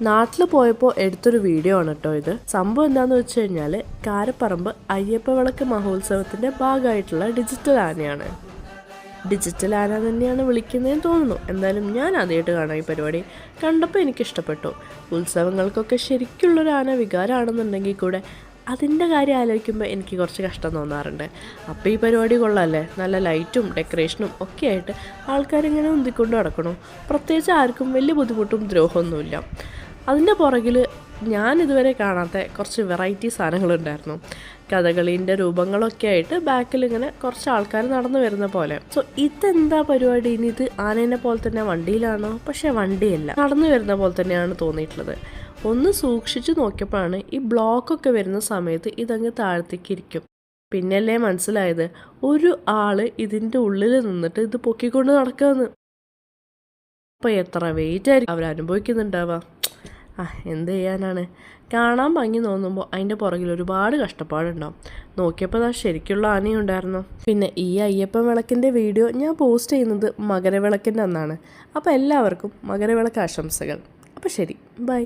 നാട്ടിൽ പോയപ്പോൾ എടുത്തൊരു വീഡിയോ ആണ് കേട്ടോ ഇത്. സംഭവം എന്താണെന്ന് വെച്ച് കഴിഞ്ഞാൽ കാരപ്പറമ്പ് അയ്യപ്പ വിളക്ക് മഹോത്സവത്തിൻ്റെ ഭാഗമായിട്ടുള്ള ഡിജിറ്റൽ ആനയാണ്. ഡിജിറ്റൽ ആന തന്നെയാണ് വിളിക്കുന്നതെന്ന് തോന്നുന്നു. എന്തായാലും ഞാൻ ആദ്യമായിട്ട് കാണാം ഈ പരിപാടി. കണ്ടപ്പോൾ എനിക്കിഷ്ടപ്പെട്ടു. ഉത്സവങ്ങൾക്കൊക്കെ ശരിക്കുള്ളൊരു ആന വികാരമാണെന്നുണ്ടെങ്കിൽ കൂടെ അതിൻ്റെ കാര്യം ആലോചിക്കുമ്പോൾ എനിക്ക് കുറച്ച് കഷ്ടം തോന്നാറുണ്ട്. അപ്പോൾ ഈ പരിപാടി കൊള്ളാമല്ലേ, നല്ല ലൈറ്റും ഡെക്കറേഷനും ഒക്കെ ആയിട്ട് ആൾക്കാരിങ്ങനെ ഉന്തിക്കൊണ്ട് നടക്കണം. പ്രത്യേകിച്ച് ആർക്കും വലിയ ബുദ്ധിമുട്ടും ദ്രോഹമൊന്നുമില്ല. അതിൻ്റെ പുറകിൽ ഞാൻ ഇതുവരെ കാണാത്ത കുറച്ച് വെറൈറ്റി സാധനങ്ങളുണ്ടായിരുന്നു. കഥകളീൻ്റെ രൂപങ്ങളൊക്കെ ആയിട്ട് ബാക്കിൽ ഇങ്ങനെ കുറച്ച് ആൾക്കാർ നടന്നു വരുന്ന പോലെ. സോ ഇതെന്താ പരിപാടി? ഇനി ഇത് ആനേനെ പോലെ തന്നെ വണ്ടിയിലാണോ? പക്ഷേ വണ്ടിയല്ല, നടന്നു വരുന്ന പോലെ തന്നെയാണ് തോന്നിയിട്ടുള്ളത്. ഒന്ന് സൂക്ഷിച്ചു നോക്കിയപ്പോഴാണ് ഈ ബ്ലോക്കൊക്കെ വരുന്ന സമയത്ത് ഇതങ്ങ് താഴത്തേക്ക് ഇരിക്കും. പിന്നല്ലേ മനസ്സിലായത് ഒരു ആള് ഇതിൻ്റെ ഉള്ളിൽ നിന്നിട്ട് ഇത് പൊക്കിക്കൊണ്ട് നടക്കാന്ന്. അപ്പോൾ എത്ര വെയിറ്റ് ആയിരിക്കും അവർ അനുഭവിക്കുന്നുണ്ടാവുക. എന്ത് ചെയ്യാനാണ്, കാണാൻ ഭംഗി തോന്നുമ്പോൾ അതിൻ്റെ പുറകിൽ ഒരുപാട് കഷ്ടപ്പാടുണ്ടാവും. നോക്കിയപ്പോൾ അത് ശരിക്കുള്ള ആനയുണ്ടായിരുന്നു. പിന്നെ ഈ അയ്യപ്പൻ വിളക്കിൻ്റെ വീഡിയോ ഞാൻ പോസ്റ്റ് ചെയ്യുന്നത് മകരവിളക്കിൻ്റെ അന്നാണ്. അപ്പോൾ എല്ലാവർക്കും മകരവിളക്ക് ആശംസകൾ. അപ്പോൾ ശരി, ബൈ.